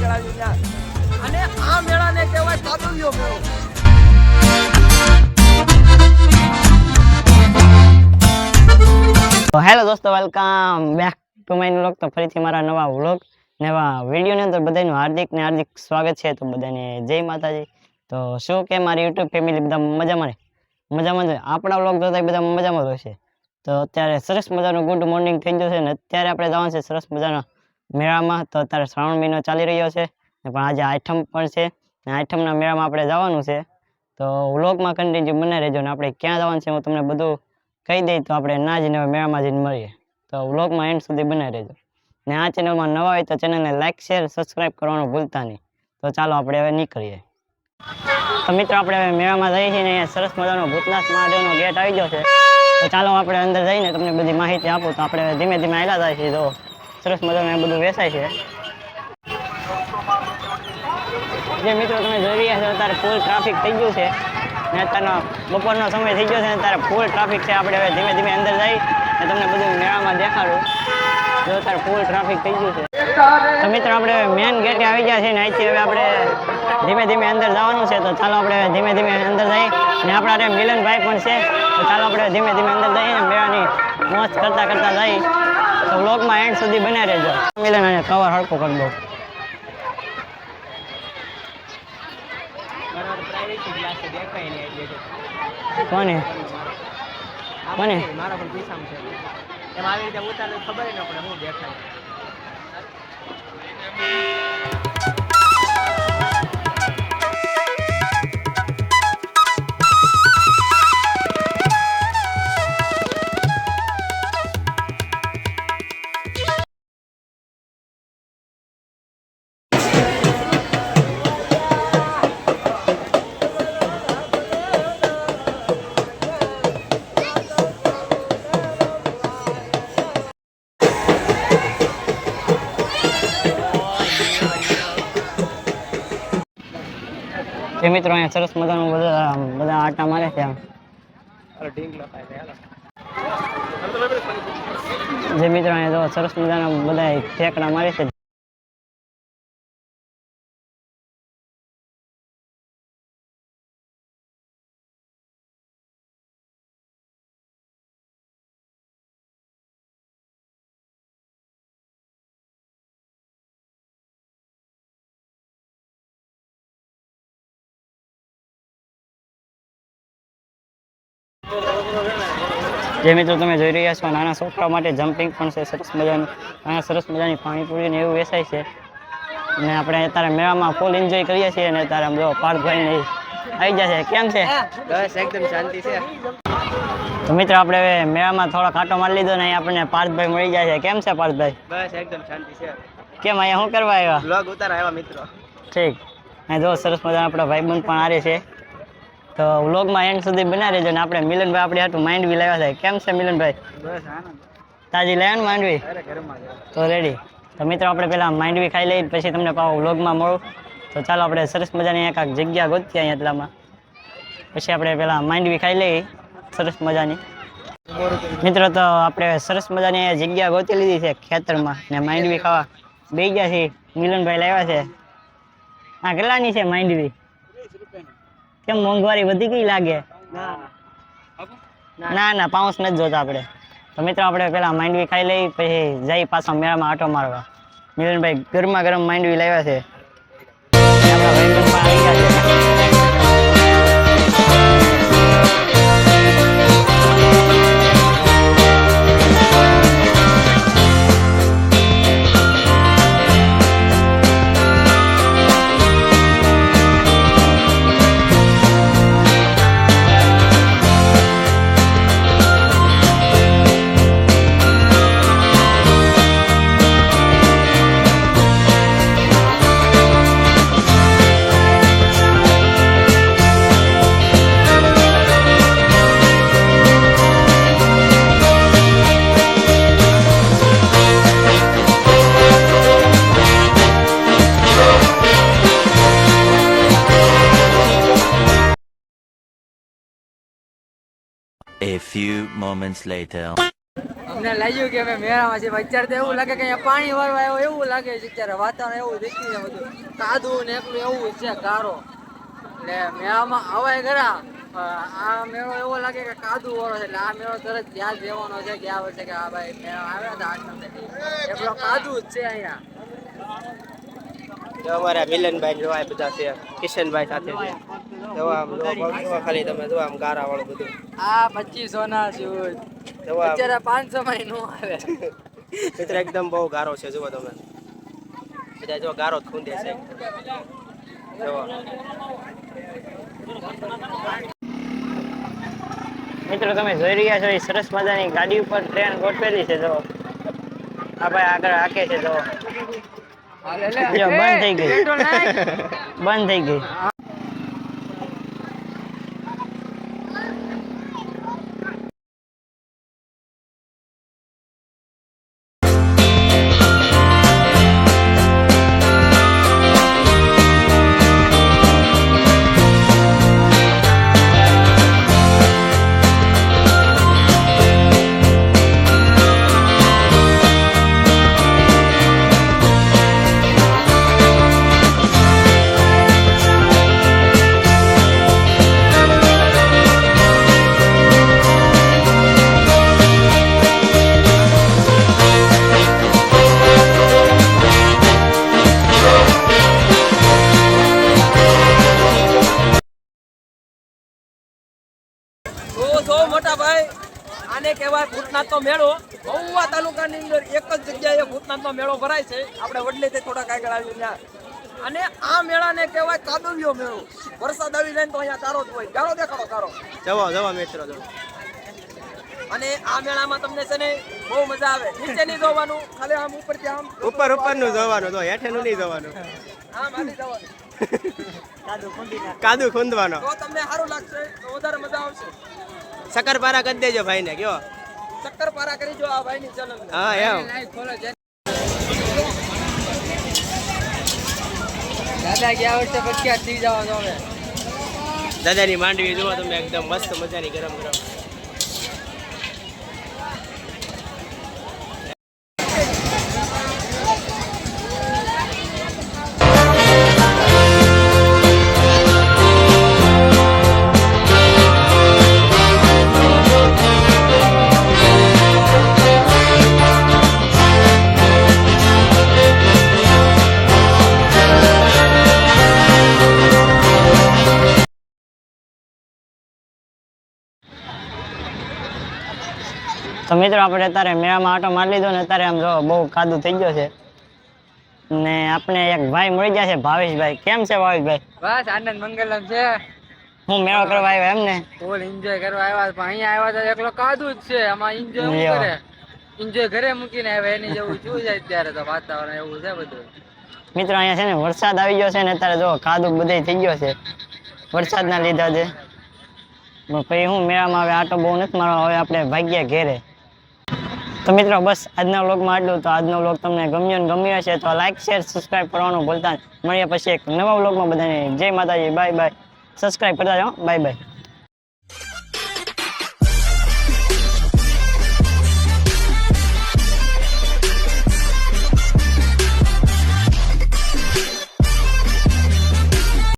મેળાવ્યું ત્યાં. અને આ મેળાને કહેવાય કાબુલિયો મેળો. તો હેલો દોસ્તો, welcome back to my vlog. તો ફરીથી મારા નવા વ્લોગ નવા વિડીયોની અંદર બધાનું હાર્દિક સ્વાગત છે. તો બધાને જય માતાજી. તો શું કે મારી યુટ્યુબ ફેમિલી બધા મજામાં જ આપણા વ્લોગ જોતા બધા મજામાં જ હશે. તો અત્યારે સરસ મજાનું ગુડ મોર્નિંગ થઈ ગયું છે ને અત્યારે આપણે જવાનું છે સરસ મજાના મેળામાં. તો અત્યારે શ્રાવણ મહિનો ચાલી રહ્યો છે ને પણ આજે આઠમ પણ છે ને આઠમના મેળામાં આપણે જવાનું છે. તો વ્લોગમાં કન્ટિન્યુ બને રહેજો ને આપણે ક્યાં જવાનું છે હું તમને બધું કહી દઈ. તો આપણે ના જઈને મેળામાં જઈને મળીએ. તો વ્લોગમાં એન્ડ સુધી બને રહેજો ને આ ચેનલમાં નવા હોય તો ચેનલને લાઇક શેર સબસ્ક્રાઈબ કરવાનું ભૂલતા નહીં. તો ચાલો આપણે હવે નીકળીએ. તો મિત્રો આપણે હવે મેળામાં જઈએ છીએ ને અહીંયા સરસ મજાનો ભૂતનાથ મહાદેવનો ગેટ આવી ગયો છે. તો ચાલો આપણે અંદર જઈને તમને બધી માહિતી આપું. તો આપણે ધીમે ધીમે આવેલા જાય છીએ. તો સરસ મજાનું બધું વેચાય છે. જે મિત્રો તમે જોઈ રહ્યા છો અત્યારે ફૂલ ટ્રાફિક થઈ ગયું છે ને અત્યારનો બપોરનો સમય થઈ ગયો છે ને અત્યારે ફૂલ ટ્રાફિક છે. આપણે હવે ધીમે ધીમે અંદર જઈ ને તમને બધું મેળામાં દેખાડું. જો અત્યારે ફૂલ ટ્રાફિક થઈ ગયું છે. તો મિત્રો આપણે મેન ગેટે આવી ગયા છે ને અહીંથી હવે આપણે ધીમે ધીમે અંદર જવાનું છે. તો ચાલો આપણે ધીમે ધીમે અંદર જઈએ ને આપણા મિલનભાઈ પણ છે. તો ચાલો આપણે ધીમે ધીમે અંદર જઈએ મેળાની મોજ કરતા જઈએ. તો વ્લોગમાં એન્ડ સુધી બને રહેજો. મિલન અને કવર હળકું કરી દો. કોને મારા પણ પીસામાં છે એમ આવી રીતે ઉતારે ખબર ન પડે હું દેખાય. જે મિત્રો અહીંયા સરસ મજાનું બધા આટા મારે છે. જે મિત્રો અહીંયા જો સરસ મજાના બધા ઠેકડા મારે છે. જે મિત્રો તમે જોઈ રહ્યા છો નાના છોકરા માટે જમ્પિંગ પણ છે સરસ મજાનું. અહીંયા સરસ મજાની પાણીપુરી ને એવું વેચાય છે ને આપણે અત્યારે મેળામાં ફૂલ એન્જોય કરીએ છીએ. ને અત્યારે જો પાર્થભાઈ ને આવી જશે. કેમ છે? બસ એકદમ શાંતિ છે. તો મિત્રો આપણે હવે મેળામાં થોડો કાંટો મારી લીધો ને અહીં આપણને પાર્થભાઈ મળી જાય છે. કેમ છે પાર્થભાઈ? બસ એકદમ શાંતિ છે. કેમ અહીંયા શું કરવા આવ્યા? વ્લોગ ઉતાર આવ્યા મિત્રો. ઠીક. અહીં જો સરસ મજાના આપણા ભાઈબંધ પણ આરે છે. તો વ્લોગમાં એન્ડ સુધી બના રહેજો ને આપણે મિલનભાઈ આપણે હાટું માંડવી લાવ્યા છે. કેમ છે મિલનભાઈ? બસ આનંદ. તાજી લાવ્યા ને માંડવી? અરે ઘરમાં તો રેડી. તો મિત્રો આપણે પહેલાં માંડવી ખાઈ લઈએ પછી તમને પાછું વ્લોગમાં મળું. તો ચાલો આપણે સરસ મજાની એક જગ્યા ગોતીએ અહીંયા એટલામાં. પછી આપણે પહેલાં માંડવી ખાઈ લઈએ સરસ મજાની. મિત્રો તો આપણે સરસ મજાની જગ્યા ગોતી લીધી છે ખેતરમાં ને માંડવી ખાવા બેસી ગયા છે. મિલનભાઈ લાવ્યા છે. હા, કેટલાની છે માંડવી? કેમ મોંઘવારી વધી ગઈ લાગે? ના પાઉસ નથી જોતા આપણે. તો મિત્રો આપણે પેલા માંડવી ખાઈ લઈ પછી જઈ પાછા મેળામાં આટો મારવા. મિલનભાઈ ગરમા ગરમ માંડવી લાવ્યા છે. આપણા ભાઈબંધ પણ આવી ગયા છે. A few moments later. અમને લાગ્યું કે અમે મેળામાં છીએ અત્યારે તો એવું લાગે કે અહીંયા પાણી વાળવા આવ્યો એવું લાગે છે અત્યારે વાતાવરણ એવું દેખી છે બધું કાદું ને એકલું એવું છે ગારો એટલે મેળામાં હવાય ખરા આ મેળો એવો લાગે કે કાદુ વાળો છે એટલે આ મેળો તરત યાદ રહેવાનો છે કે આ વર્ષે કે આ ભાઈ મેળો આવ્યા હતા 8 એટલો કાદુ જ છે અહીંયા અમારા મિલનભાઈ જોવા બધા છે કિશનભાઈ સાથે છે જોવા ખાલી તમે જોવા આમ ગારા વાળું બધું આ 2500 ના શૂઝ અત્યારે 500 માં નો આવે મિત્ર એકદમ બહુ ગારો છે જુઓ તમે બધા જો ગારો જ ખૂંદે છે જુઓ મિત્રો તમે જોઈ રહ્યા છો એ સરસ મજાની ગાડી ઉપર ટ્રેન ગોઠવેલી છે જો આ ભાઈ આગળ હાકે છે જો બંધ થઈ ગઈ બંધ થઈ ગઈ તો મોટા ભાઈ આને કહેવાય ભૂતનાથનો મેળો મહુવા તાલુકાની અંદર એક જ જગ્યાએ ભૂતનાથનો મેળો ભરાય છે આપણે વડલેથી થોડાક આગળ આવીને ત્યાં અને આ મેળાને કહેવાય કાદુલિયો મેળો વરસાદ આવી જાય તો અહીંયા કારો જ હોય ગારો દેખાડો કારો જવો જવો મિત્રો જવો અને આ મેળામાં તમને છે ને બહુ મજા આવે નીચે નહીં જોવાનું ખાલી આમ ઉપરથી આમ ઉપર ઉપરનું જોવાનું તો હેઠેનું નહીં જોવાનું આમ આલી જવાનું કાદુ ખૂંદવાનો તો તમને સારું લાગશે તો વધારે મજા આવશે શક્કરપારા કરી દેજો ભાઈને કયો ચક્કર પારા કરી જો આ ભાઈની ચલન હા એમ દાદા ગયા વર્ષે પ્રખ્યાત થઈ જવાનો હવે દાદાની માંડવી જુઓ તમે એકદમ મસ્ત મજાની ગરમ ગરમ તો મિત્રો આપણે અત્યારે મેળામાં આટો મારી લીધો ને અત્યારે આમ જો બહુ કાદુ થઈ ગયો છે ને આપણે એક ભાઈ મળી ગયા છે ભાવેશભાઈ કેમ છે ભાવેશભાઈ બસ આનંદ મંગલમ છે હું મેળો કરવા આવ્યો એમ ને ફૂલ એન્જોય કરવા આવ્યા પણ અહીંયા આવ્યા તો એકલો કાદુ જ છે આમાં એન્જોય શું કરે એન્જોય ઘરે મૂકીને આવ્યા એની જેવું જોઈ જાય ત્યારે તો વાતાવરણ એવું છે બધું મિત્રો અહીંયા છે ને વરસાદ આવી ગયો છે ને અત્યારે જો કાદુ બધે થઈ ગયો છે વરસાદના લીધા છે પછી હું મેળામાં હવે આટો બહુ નથી મારો હવે આપણે ભાગ્યા ઘેરે તો મિત્રો બસ આજના વ્લોગમાં આટલું તો આજનો વ્લોગ તમને ગમ્યો હશે તો લાઈક શેર સબસ્ક્રાઈબ કરવાનું ભૂલતા મળીએ પછી એક નવા વ્લોગમાં બધાને જય માતાજી બાય બાય સબસ્ક્રાઈબ કરતા જાઓ બાય બાય